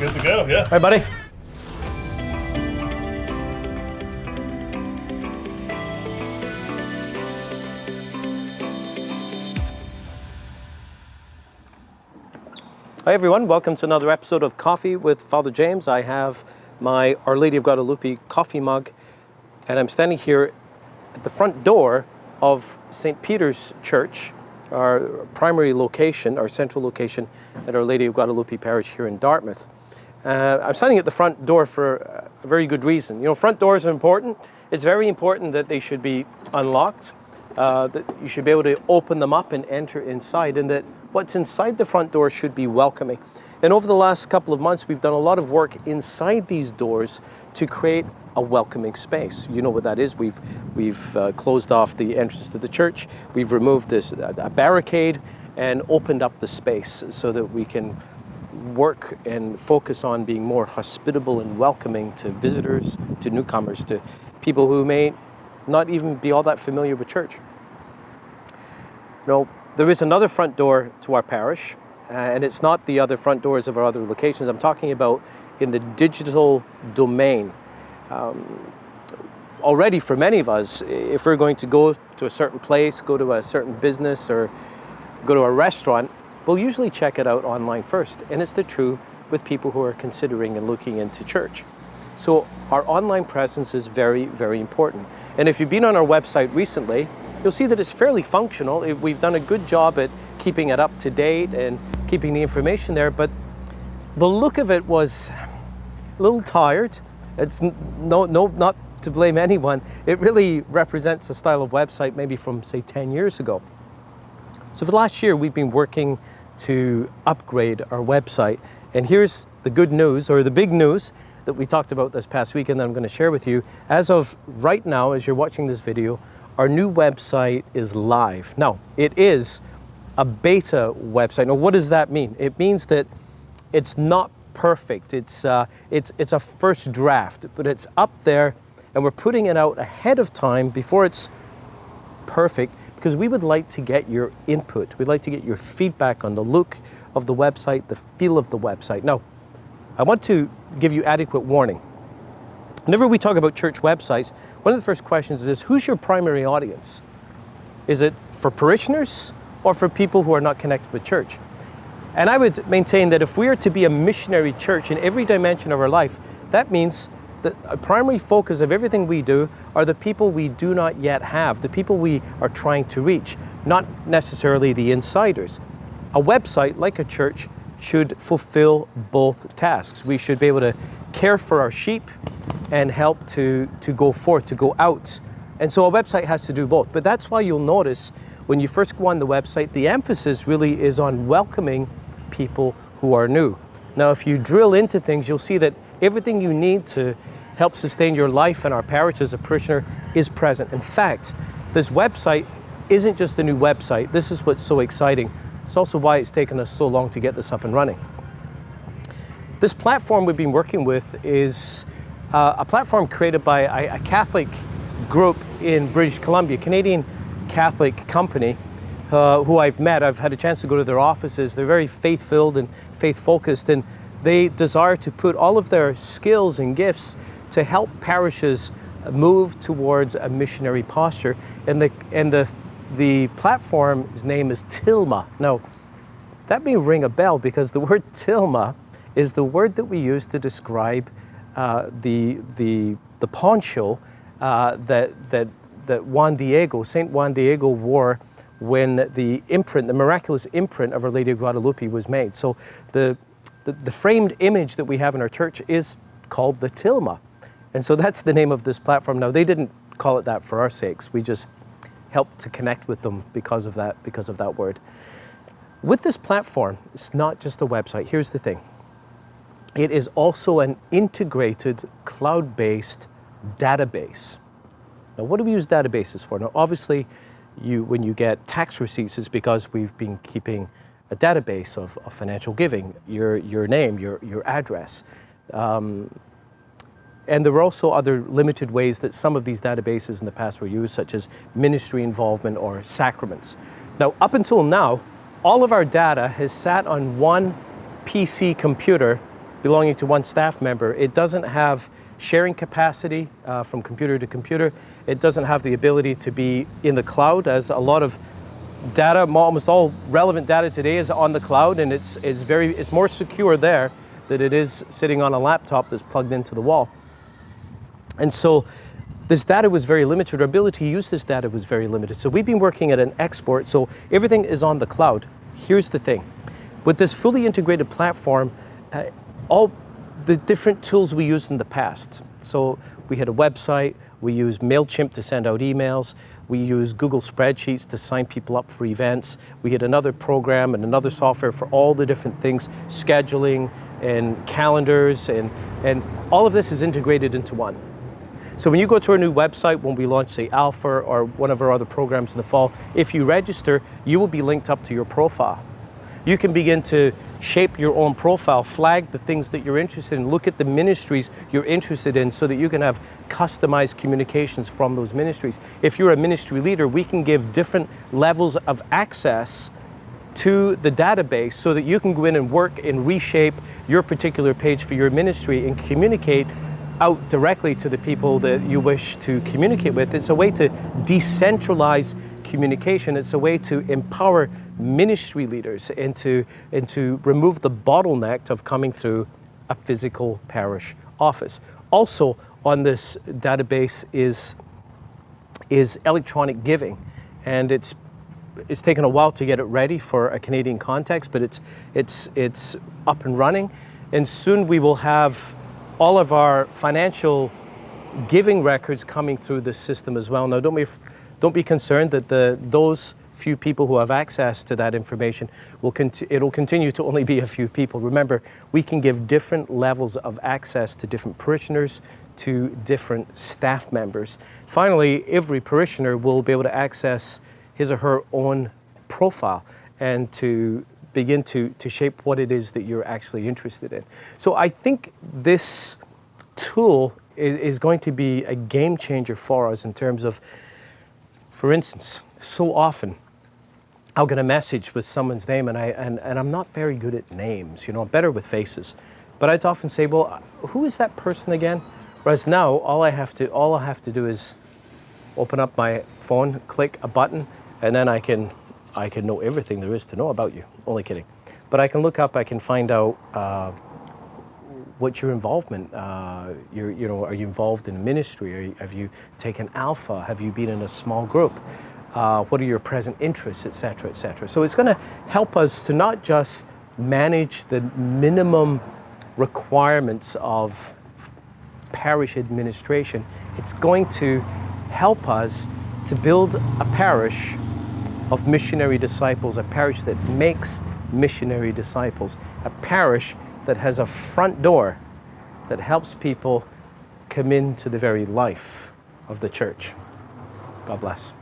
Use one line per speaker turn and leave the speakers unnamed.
Good to go, yeah.
Hi, buddy. Hi, everyone. Welcome to another episode of Coffee with Father James. I have my Our Lady of Guadalupe coffee mug, and I'm standing here at the front door of St. Peter's Church, our primary location, our central location at Our Lady of Guadalupe Parish here in Dartmouth. I'm standing at the front door for a very good reason. You know, front doors are important. It's very important that they should be unlocked, that you should be able to open them up and enter inside, and that what's inside the front door should be welcoming. And over the last couple of months, we've done a lot of work inside these doors to create a welcoming space. You know what that is. We've closed off the entrance to the church. We've removed a barricade and opened up the space so that we can work and focus on being more hospitable and welcoming to visitors, to newcomers, to people who may not even be all that familiar with church. You know, there is another front door to our parish, and it's not the other front doors of our other locations. I'm talking about in the digital domain. Already for many of us, if we're going to go to a certain place, go to a certain business, or go to a restaurant, we'll usually check it out online first. And it's the true with people who are considering and looking into church. So our online presence is very, very important. And if you've been on our website recently, you'll see that it's fairly functional. We've done a good job at keeping it up to date and keeping the information there, but the look of it was a little tired. It's not to blame anyone. It really represents a style of website maybe from, say, 10 years ago. So for the last year, we've been working to upgrade our website. And here's the good news, or the big news, that we talked about this past weekend that I'm going to share with you. As of right now, as you're watching this video, our new website is live. Now, it is a beta website. Now, what does that mean? It means that it's not perfect. It's a first draft, but it's up there, and we're putting it out ahead of time before it's perfect, because we would like to get your input. We'd like to get your feedback on the look of the website, the feel of the website. Now, I want to give you adequate warning. Whenever we talk about church websites, one of the first questions is, who's your primary audience? Is it for parishioners or for people who are not connected with church? And I would maintain that if we are to be a missionary church in every dimension of our life, that means that a primary focus of everything we do are the people we do not yet have, the people we are trying to reach, not necessarily the insiders. A website, like a church, should fulfill both tasks. We should be able to care for our sheep and help to go forth, to go out. And so a website has to do both. But that's why you'll notice when you first go on the website, the emphasis really is on welcoming people who are new. Now, if you drill into things, you'll see that everything you need to help sustain your life in our parish as a parishioner is present. In fact, this website isn't just a new website. This is what's so exciting. It's also why it's taken us so long to get this up and running. This platform we've been working with is a platform created by a Catholic group in British Columbia, Canadian Catholic company, who I've met. I've had a chance to go to their offices. They're very faith-filled and faith-focused, and they desire to put all of their skills and gifts to help parishes move towards a missionary posture. And the platform's name is Tilma. Now, that may ring a bell because the word Tilma is the word that we use to describe the poncho that Juan Diego, Saint Juan Diego, wore when the miraculous imprint of Our Lady of Guadalupe was made. So the framed image that we have in our church is called the Tilma. And so that's the name of this platform. Now, they didn't call it that for our sakes. We just helped to connect with them because of that word. With this platform, it's not just a website. Here's the thing. It is also an integrated cloud-based database. Now, what do we use databases for? Now, obviously, when you get tax receipts, it's because we've been keeping a database of financial giving, your name, your address. And there were also other limited ways that some of these databases in the past were used, such as ministry involvement or sacraments. Now, up until now, all of our data has sat on one PC computer belonging to one staff member. It doesn't have sharing capacity from computer to computer. It doesn't have the ability to be in the cloud, as a lot of data, almost all relevant data today is on the cloud, and it's more secure there than it is sitting on a laptop that's plugged into the wall. And so this data was very limited. Our ability to use this data was very limited. So we've been working at an export, so everything is on the cloud. Here's the thing. With this fully integrated platform, all the different tools we used in the past. So we had a website, we used MailChimp to send out emails, we used Google spreadsheets to sign people up for events. We had another program and another software for all the different things, scheduling and calendars, and all of this is integrated into one. So when you go to our new website, when we launch, say, Alpha or one of our other programs in the fall, if you register, you will be linked up to your profile. You can begin to shape your own profile, flag the things that you're interested in, look at the ministries you're interested in so that you can have customized communications from those ministries. If you're a ministry leader, we can give different levels of access to the database so that you can go in and work and reshape your particular page for your ministry and communicate out directly to the people that you wish to communicate with. It's a way to decentralize communication. It's a way to empower ministry leaders and to remove the bottleneck of coming through a physical parish office. Also on this database is electronic giving, and it's taken a while to get it ready for a Canadian context, but it's up and running, and soon we will have all of our financial giving records coming through this system as well. Now, don't be concerned that those few people who have access to that information it'll continue to only be a few people. Remember, we can give different levels of access to different parishioners, to different staff members. Finally, every parishioner will be able to access his or her own profile and to begin to shape what it is that you're actually interested in. So I think this tool is going to be a game changer for us in terms of, for instance, so often I'll get a message with someone's name, and I'm not very good at names, I'm better with faces. But I'd often say, well, who is that person again? Whereas now all I have to do is open up my phone, click a button, and then I can know everything there is to know about you. Only kidding. But I can look up, I can find out what's your involvement. Are you involved in ministry? Have you taken Alpha? Have you been in a small group? What are your present interests, et cetera, et cetera. So it's going to help us to not just manage the minimum requirements of parish administration. It's going to help us to build a parish of missionary disciples, a parish that makes missionary disciples, a parish that has a front door that helps people come into the very life of the church. God bless.